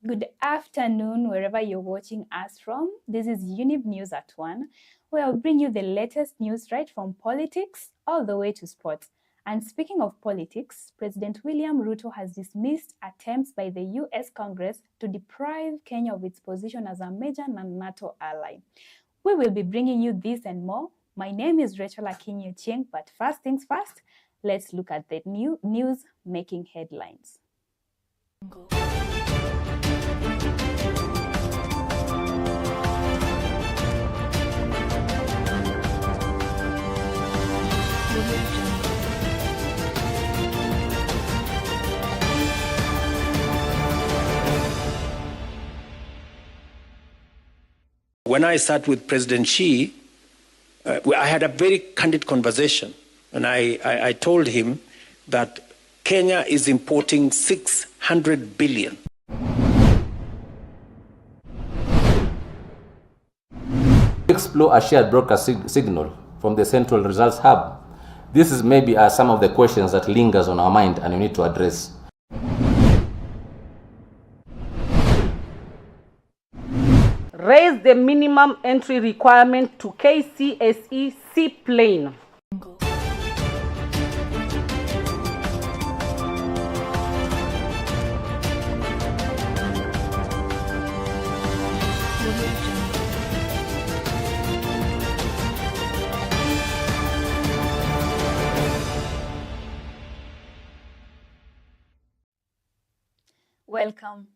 Good afternoon, wherever you're watching us from. This is Younib News at 1, where I'll bring you the latest news right from politics all the way to sports. And speaking of politics, President William Ruto has dismissed attempts by the US Congress to deprive Kenya of its position as a major non-NATO ally. We will be bringing you this and more. My name is Rachael Akinyi, but first things first, let's look at the news making headlines. When I sat with President Xi, I had a very candid conversation, and I told him that Kenya is importing 600 billion. Explore a shared broadcast signal from the Central Results Hub. This is maybe some of the questions that lingers on our mind and we need to address. Raise the minimum entry requirement to KCSE seaplane. Welcome.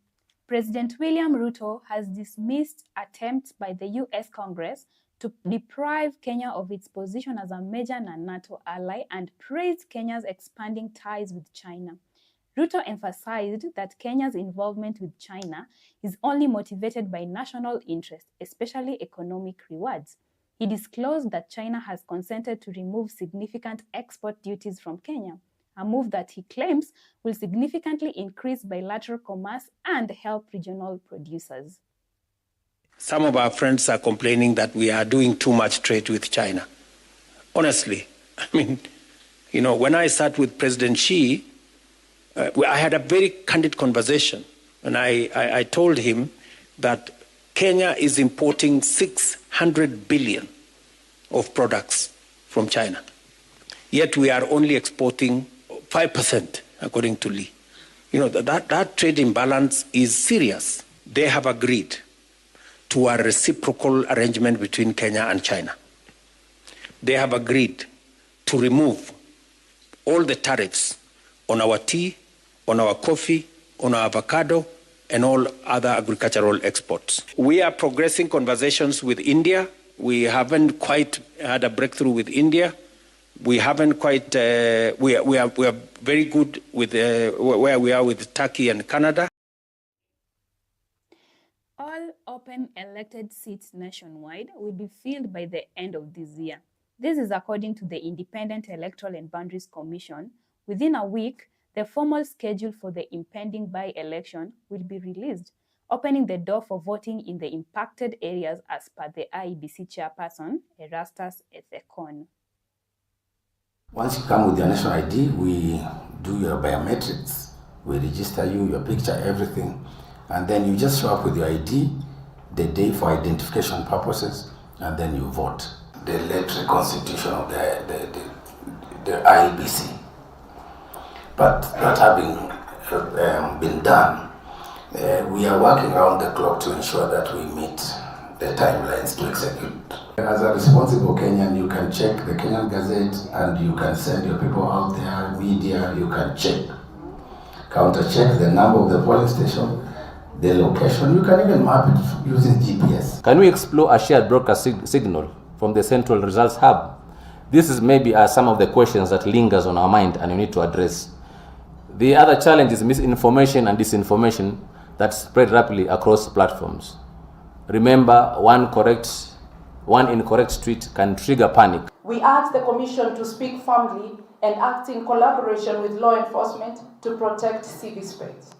President William Ruto has dismissed attempts by the US Congress to deprive Kenya of its position as a major non-NATO ally and praised Kenya's expanding ties with China. Ruto emphasized that Kenya's involvement with China is only motivated by national interest, especially economic rewards. He disclosed that China has consented to remove significant export duties from Kenya, a move that he claims will significantly increase bilateral commerce and help regional producers. Some of our friends are complaining that we are doing too much trade with China. Honestly, when I sat with President Xi, I had a very candid conversation, and I told him that Kenya is importing 600 billion of products from China. Yet we are only exporting 5%, according to Lee. That trade imbalance is serious. They have agreed to a reciprocal arrangement between Kenya and China. They have agreed to remove all the tariffs on our tea, on our coffee, on our avocado, and all other agricultural exports. We are progressing conversations with India. We haven't quite had a breakthrough with India. We haven't quite, we are very good with where we are with Turkey and Canada. All open elected seats nationwide will be filled by the end of this year. This is according to the Independent Electoral and Boundaries Commission. Within a week, the formal schedule for the impending by-election will be released, opening the door for voting in the impacted areas as per the IEBC chairperson, Erastus Ethekon. Once you come with your national ID, we do your biometrics. We register you, your picture, everything. And then you just show up with your ID, the day for identification purposes, and then you vote. The late reconstitution of the IEBC. But that having been done, we are working around the clock to ensure that we meet the timelines to execute. As a responsible Kenyan, you can check the Kenyan Gazette and you can send your people out there, media, you can check. Counter-check the number of the polling station, the location, you can even map it using GPS. Can we explore a shared broadcast signal from the Central Results Hub? This is maybe some of the questions that lingers on our mind and we need to address. The other challenge is misinformation and disinformation that spread rapidly across platforms. Remember, one incorrect tweet can trigger panic. We ask the Commission to speak firmly and act in collaboration with law enforcement to protect civic space.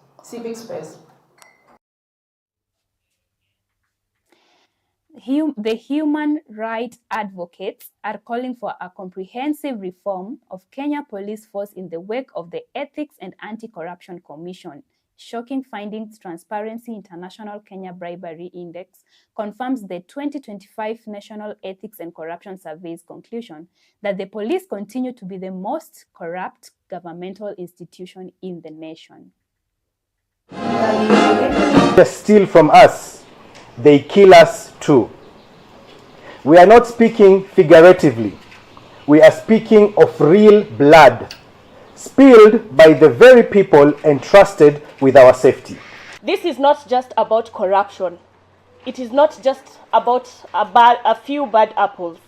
The human rights advocates are calling for a comprehensive reform of Kenya Police Force in the wake of the Ethics and Anti-Corruption Commission, Shocking findings. Transparency International Kenya Bribery Index confirms the 2025 National Ethics and Corruption Survey's conclusion that the police continue to be the most corrupt governmental institution in the nation. They steal from us, they kill us too. We are not speaking figuratively. We are speaking of real blood, spilled by the very people entrusted with our safety. This is not just about corruption. It is not just about a few bad apples.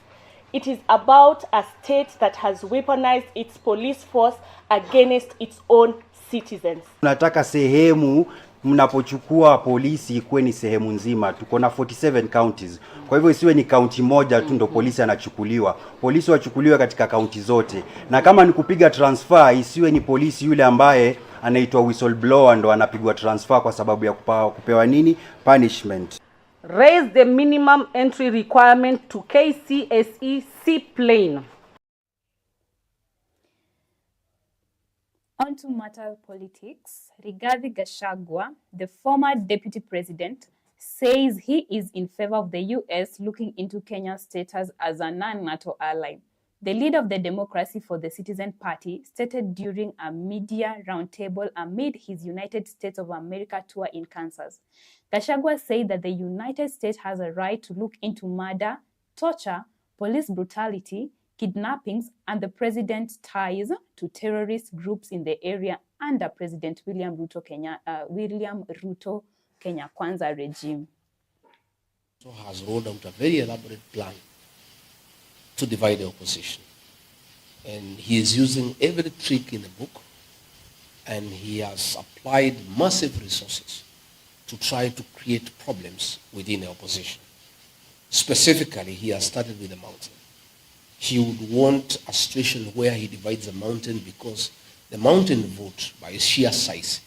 It is about a state that has weaponized its police force against its own citizens. Tunataka sehemu mnapochukua polisi ikuwe ni sehemu nzima. Tuko na 47 counties. Kwa hivyo isiwe ni county moja tu ndo polisi anachukuliwa. Polisi wachukuliwe katika county zote. Na kama ni kupiga transfer, isiwe ni polisi yule ambaye anaitwa whistleblower ndo anapigwa transfer kwa sababu ya kupewa nini? Punishment. Raise the minimum entry requirement to KCSE C-plane. On to matter politics. Rigathi Gachagua, the former deputy president, says he is in favor of the US looking into Kenya's status as a non-NATO ally. The leader of the Democracy for the Citizen Party stated during a media roundtable amid his United States of America tour in Kansas. Gachagua said that the United States has a right to look into murder, torture, police brutality, kidnappings, and the president's ties to terrorist groups in the area under President William Ruto Kenya Kwanza regime. So has rolled out a very elaborate plan to divide the opposition. And he is using every trick in the book, and he has applied massive resources to try to create problems within the opposition. Specifically, he has started with the mountain. He would want a situation where he divides the mountain because the mountain vote, by its sheer size,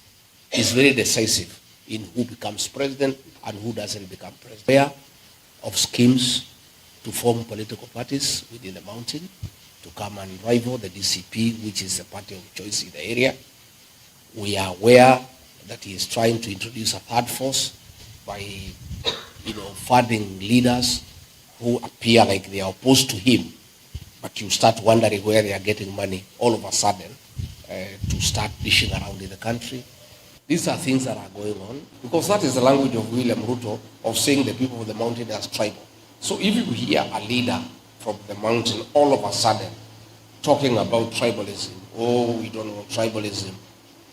is very decisive in who becomes president and who doesn't become president. We are aware of schemes to form political parties within the mountain to come and rival the DCP, which is the party of choice in the area. We are aware that he is trying to introduce a third force by, funding leaders who appear like they are opposed to him, but you start wondering where they are getting money all of a sudden to start dishing around in the country. These are things that are going on because that is the language of William Ruto of saying the people of the mountain as tribal. So if you hear a leader from the mountain all of a sudden talking about tribalism, we don't want tribalism,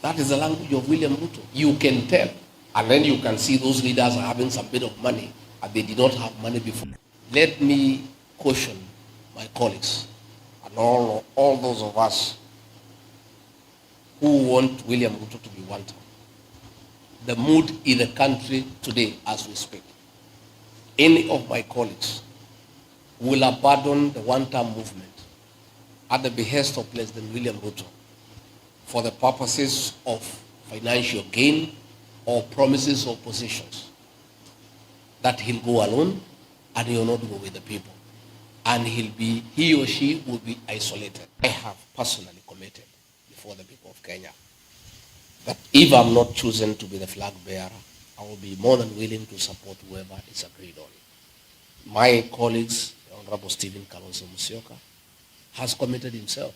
that is the language of William Ruto. You can tell. And then you can see those leaders are having some bit of money and they did not have money before. Let me caution my colleagues and all those of us who want William Ruto to be wanted. The mood in the country today as we speak. Any of my colleagues will abandon the one-term movement at the behest of President William Ruto for the purposes of financial gain or promises or positions. That he'll go alone and he'll not go with the people. And he or she will be isolated. I have personally committed before the people of Kenya that if I'm not chosen to be the flag bearer, I will be more than willing to support whoever is agreed on. My colleagues, Honorable Stephen Kalonzo Musyoka, has committed himself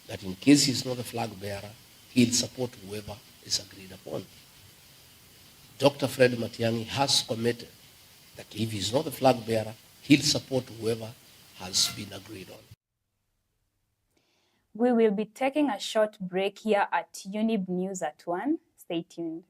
that in case he's not the flag bearer, he'll support whoever is agreed upon. Dr. Fred Matiang'i has committed that if he's not the flag bearer, he'll support whoever has been agreed on. We will be taking a short break here at Younib News at 1. Stay tuned.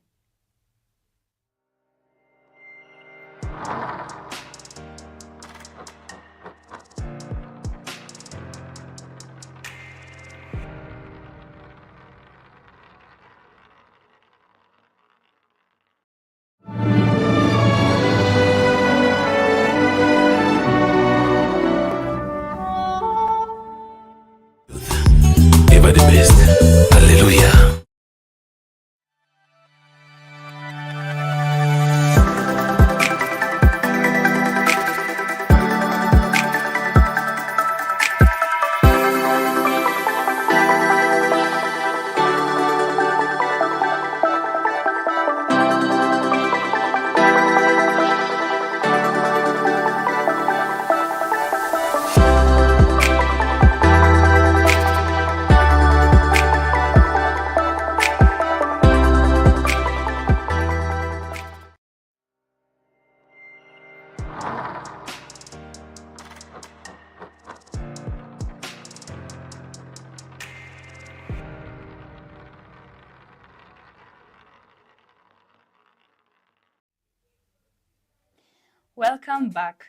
Ever the best. Hallelujah. Welcome back.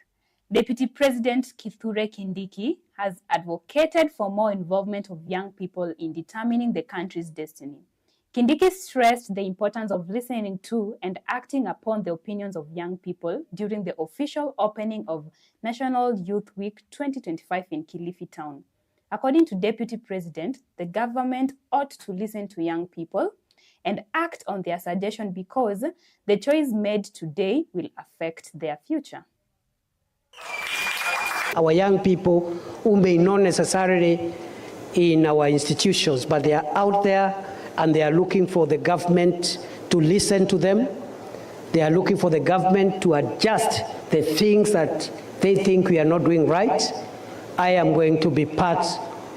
Deputy President Kithure Kindiki has advocated for more involvement of young people in determining the country's destiny. Kindiki stressed the importance of listening to and acting upon the opinions of young people during the official opening of National Youth Week 2025 in Kilifi town. According to Deputy President, the government ought to listen to young people and act on their suggestion because the choice made today will affect their future. Our young people who may not necessarily in our institutions, but they are out there and they are looking for the government to listen to them. They are looking for the government to adjust the things that they think we are not doing right. I am going to be part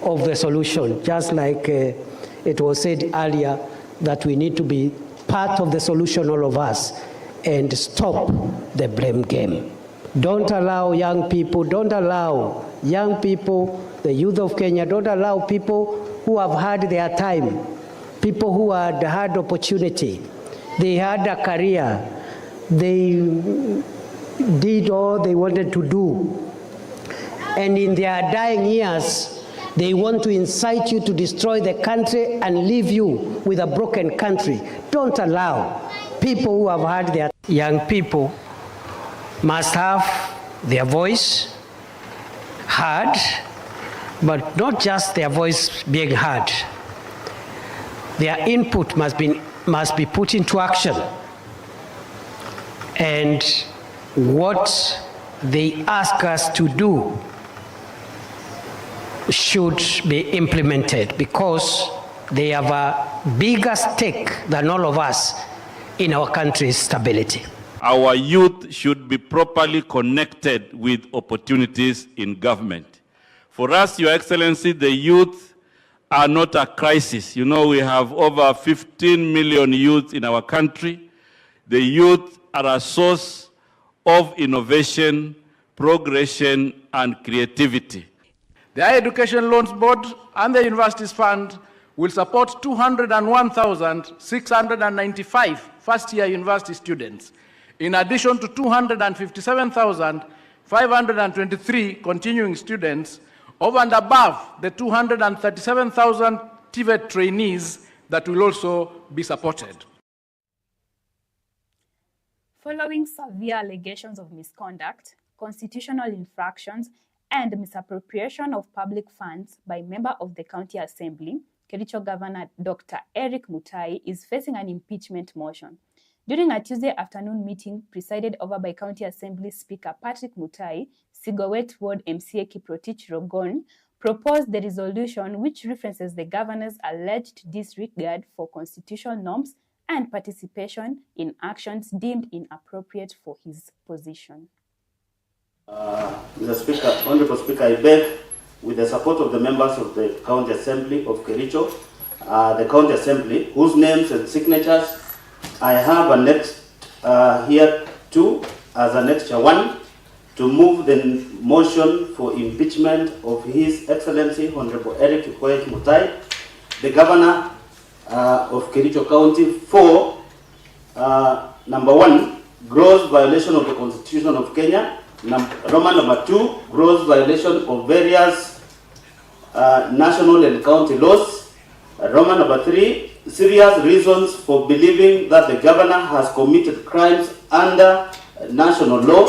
of the solution, just like it was said earlier, that we need to be part of the solution, all of us, and stop the blame game. Don't allow young people, the youth of Kenya, don't allow people who have had their time, people who had had opportunity, they had a career, they did all they wanted to do, and in their dying years, they want to incite you to destroy the country and leave you with a broken country. Don't allow people who have had their... Young people must have their voice heard, but not just their voice being heard. Their input must be put into action. And what they ask us to do should be implemented because they have a bigger stake than all of us in our country's stability. Our youth should be properly connected with opportunities in government. For us, Your Excellency, the youth are not a crisis. You know, we have over 15 million youth in our country. The youth are a source of innovation, progression, and creativity. The Higher Education Loans Board and the Universities Fund will support 201,695 first-year university students, in addition to 257,523 continuing students, over and above the 237,000 TVET trainees that will also be supported. Following severe allegations of misconduct, constitutional infractions, and misappropriation of public funds by member of the County Assembly, Kericho Governor Dr. Eric Mutai is facing an impeachment motion. During a Tuesday afternoon meeting presided over by County Assembly Speaker Patrick Mutai, Sigowet Ward MCA Kiprotich Rogon proposed the resolution which references the governor's alleged disregard for constitutional norms and participation in actions deemed inappropriate for his position. Mr. Speaker, Honorable Speaker, I beg, with the support of the members of the County Assembly of Kericho, the County Assembly, whose names and signatures I have annexed here too, as Annexure 1, to move the motion for impeachment of His Excellency Honorable Eric Mutai, the Governor of Kericho County, for number 1, gross violation of the Constitution of Kenya. Roman number 2, gross violation of various national and county laws. Roman number 3, serious reasons for believing that the governor has committed crimes under national law.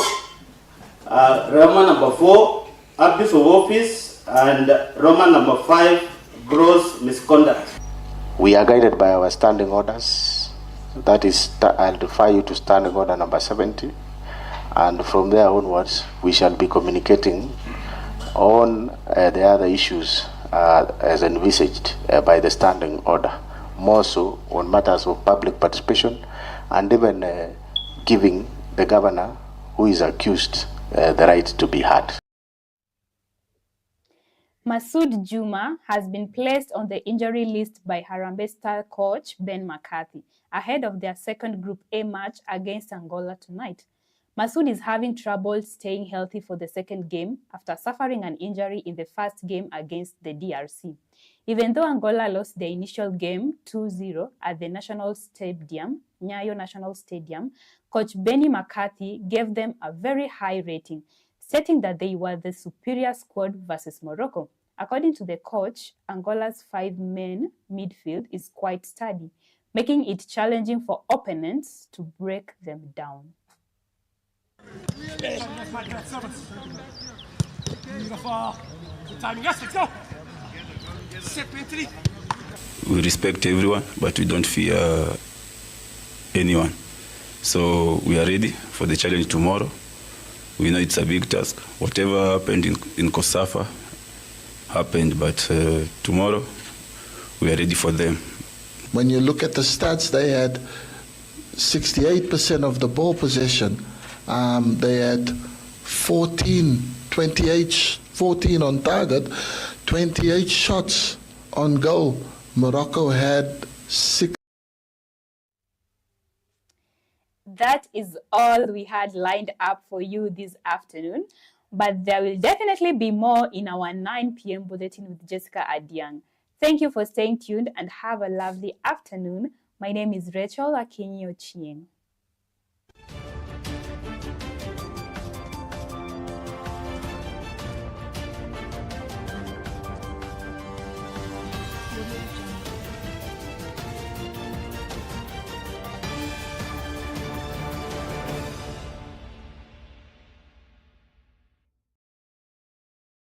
Roman number 4, abuse of office. And Roman number 5, gross misconduct. We are guided by our standing orders. That is, I'll refer you to standing order number 70. And from there onwards, we shall be communicating on the other issues as envisaged by the standing order, more so on matters of public participation and even giving the governor who is accused the right to be heard. Masood Juma has been placed on the injury list by Harambee Star coach Ben McCarthy ahead of their second Group A match against Angola tonight. Masood is having trouble staying healthy for the second game after suffering an injury in the first game against the DRC. Even though Angola lost the initial game 2-0 at the National Stadium, Nyayo National Stadium, coach Benny McCarthy gave them a very high rating, stating that they were the superior squad versus Morocco. According to the coach, Angola's 5-man midfield is quite sturdy, making it challenging for opponents to break them down. We respect everyone, but we don't fear anyone. So we are ready for the challenge tomorrow. We know it's a big task. Whatever happened in Kosafa happened, but tomorrow we are ready for them. When you look at the stats, they had 68% of the ball possession. They had 14 on target, 28 shots on goal. Morocco had 6. That is all we had lined up for you this afternoon, but there will definitely be more in our 9 p.m. bulletin with Jesicah Adiang. Thank you for staying tuned and have a lovely afternoon. My name is Rachael Akinyi.